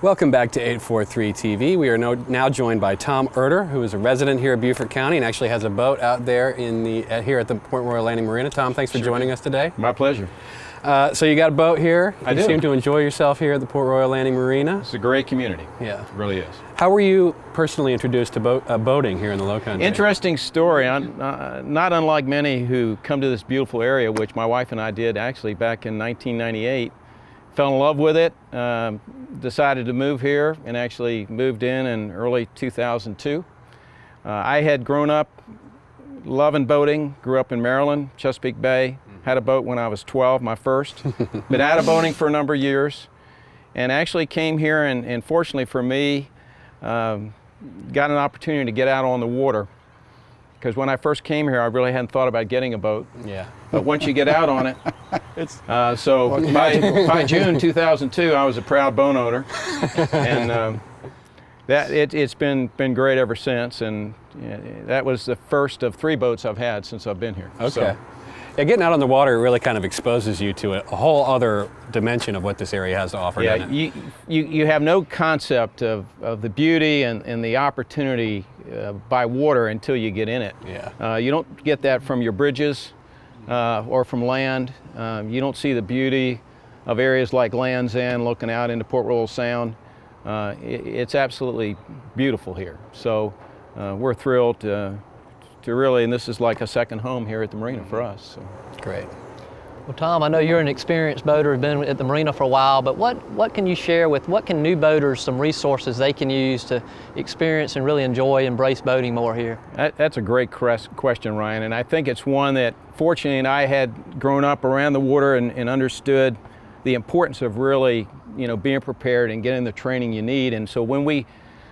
Welcome back to 843 TV. We are now joined by Tom Ertter, who is a resident here at Beaufort County and actually has a boat out there in here at the Port Royal Landing Marina. Tom, thanks for joining us today. My pleasure. So you got a boat here. I do. You seem to enjoy yourself here at the Port Royal Landing Marina. It's a great community. Yeah. It really is. How were you personally introduced to boating here in the Lowcountry? Interesting story. Not unlike many who come to this beautiful area, which my wife and I did actually back in 1998. Fell in love with it, decided to move here, and actually moved in early 2002. I had grown up loving boating, grew up in Maryland, Chesapeake Bay, had a boat when I was 12, my first. Been out of boating for a number of years, and actually came here and fortunately for me, got an opportunity to get out on the water. Because when I first came here, I really hadn't thought about getting a boat. Yeah. But once you get out on it, so by June 2002, I was a proud boat owner, and it's been great ever since. And that was the first of 3 boats I've had since I've been here. Okay. So, yeah, getting out on the water really kind of exposes you to a whole other dimension of what this area has to offer. Yeah, you have no concept of the beauty and the opportunity by water until you get in it. Yeah. You don't get that from your bridges or from land. You don't see the beauty of areas like Land's End looking out into Port Royal Sound. It's absolutely beautiful here. So we're thrilled to really, and this is like a second home here at the marina for us. So. Great. Well, Tom, I know you're an experienced boater, been at the marina for a while, but what can you share what can new boaters, some resources they can use to experience and really enjoy, embrace boating more here? That's a great question, Ryan, and I think it's one that fortunately I had grown up around the water and understood the importance of really, being prepared and getting the training you need. And so when we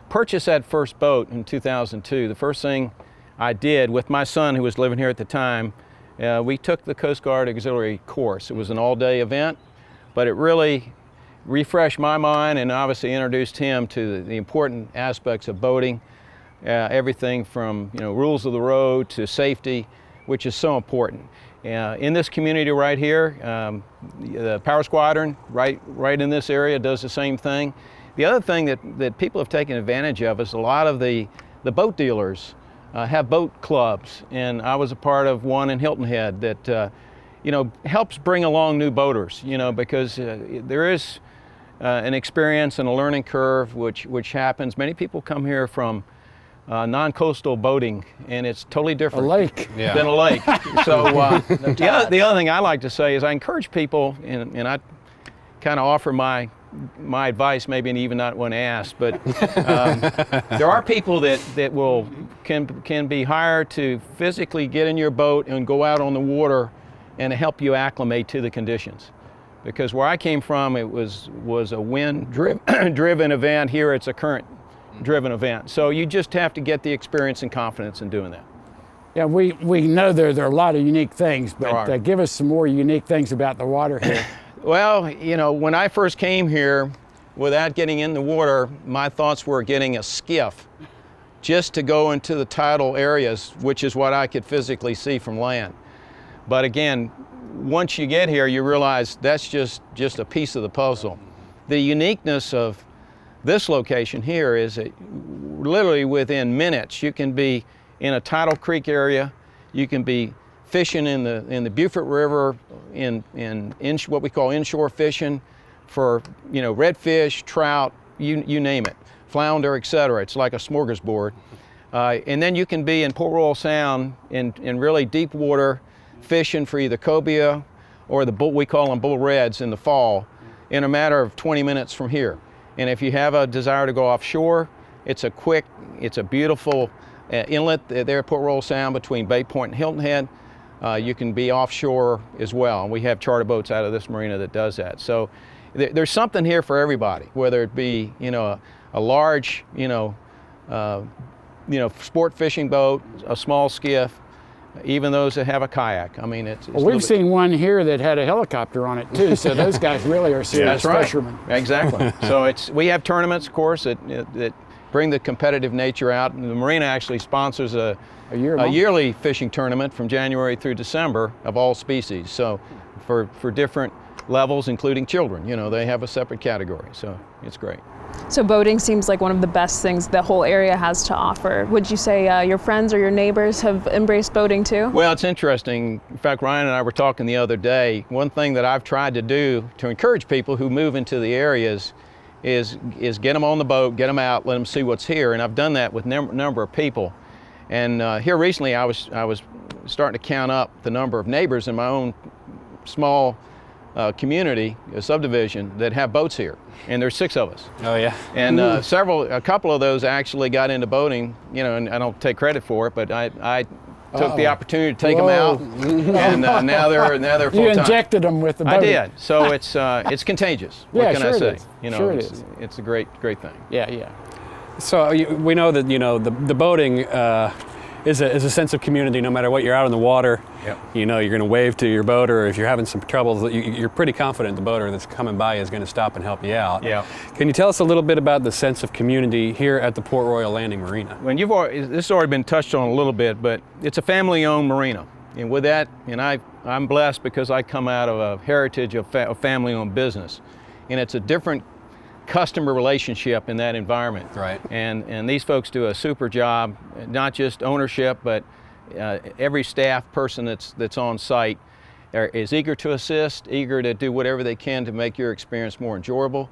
purchased that first boat in 2002, the first thing I did with my son who was living here at the time, we took the Coast Guard Auxiliary course. It was an all-day event, but it really refreshed my mind and obviously introduced him to the important aspects of boating, everything from rules of the road to safety, which is so important. In this community right here, the Power Squadron right in this area does the same thing. The other thing that people have taken advantage of is a lot of the boat dealers have boat clubs, and I was a part of one in Hilton Head that helps bring along new boaters, because there is an experience and a learning curve which happens. Many people come here from non-coastal boating, and it's totally different than a lake. So the other thing I like to say is I encourage people, and I kind of offer my advice, maybe even not when asked, but there are people that can be hired to physically get in your boat and go out on the water and help you acclimate to the conditions. Because where I came from, it was a wind-driven event. Here it's a current-driven event. So you just have to get the experience and confidence in doing that. Yeah, we know there are a lot of unique things, but give us some more unique things about the water here. Well, when I first came here, without getting in the water, my thoughts were getting a skiff just to go into the tidal areas, which is what I could physically see from land. But again, once you get here, you realize that's just a piece of the puzzle. The uniqueness of this location here is that literally within minutes, you can be in a tidal creek area, you can be fishing in the Beaufort River in what we call inshore fishing for redfish, trout, you name it, flounder, etc. It's like a smorgasbord. And then you can be in Port Royal Sound in really deep water fishing for either cobia or we call them bull reds in the fall in a matter of 20 minutes from here. And if you have a desire to go offshore, it's a beautiful inlet there at Port Royal Sound between Bay Point and Hilton Head. You can be offshore as well. And we have charter boats out of this marina that does that. So there's something here for everybody, whether it be a large sport fishing boat, a small skiff, even those that have a kayak. I mean, well, we've seen one here that had a helicopter on it too. So those guys really are serious fishermen. Exactly. So we have tournaments, of course, that bring the competitive nature out. And the marina actually sponsors a yearly fishing tournament from January through December of all species. So for different levels, including children. You know, they have a separate category, so it's great. So boating seems like one of the best things the whole area has to offer. Would you say your friends or your neighbors have embraced boating too? Well, it's interesting. In fact, Ryan and I were talking the other day. One thing that I've tried to do to encourage people who move into the areas is get them on the boat, get them out, let them see what's here. And I've done that with a number of people. And here recently I was starting to count up the number of neighbors in my own small community, a subdivision, that have boats here, and there's 6 of us. Oh yeah. And a couple of those actually got into boating, you know, and I don't take credit for it, but I took the opportunity to take them out, and now they're full-time. You injected them with the boat. I did. So it's contagious. What Yeah, can sure I say? it is. You know, Sure it is. it's a great thing. Yeah, yeah. So we know that, you know, the boating is a sense of community. No matter what, you're out on the water. Yep. You know, you're going to wave to your boater. If you're having some troubles, you're pretty confident the boater that's coming by is going to stop and help you out. Yeah. Can you tell us a little bit about the sense of community here at the Port Royal Landing Marina? When this has already been touched on a little bit, but it's a family-owned marina, and with that, and I'm blessed because I come out of a heritage of family-owned business, and it's a different customer relationship in that environment. Right. And these folks do a super job, not just ownership, but every staff person that's on site is eager to assist, eager to do whatever they can to make your experience more enjoyable.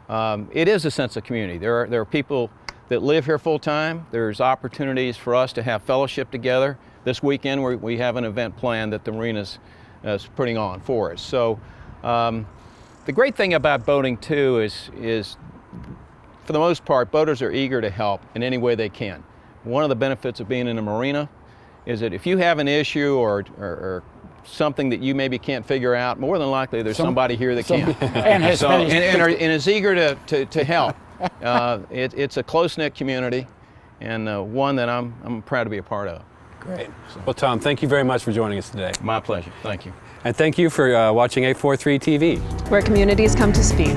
It is a sense of community. There are people that live here full time. There's opportunities for us to have fellowship together. This weekend we have an event planned that the marina's putting on for us. So the great thing about boating too is for the most part, boaters are eager to help in any way they can. One of the benefits of being in a marina is that if you have an issue or something that you maybe can't figure out, more than likely there's somebody here that can. And is eager to help. It's a close-knit community, and one that I'm proud to be a part of. Great. Well, Tom, thank you very much for joining us today. My pleasure. Thank you. And thank you for watching 843 TV. Where communities come to speak.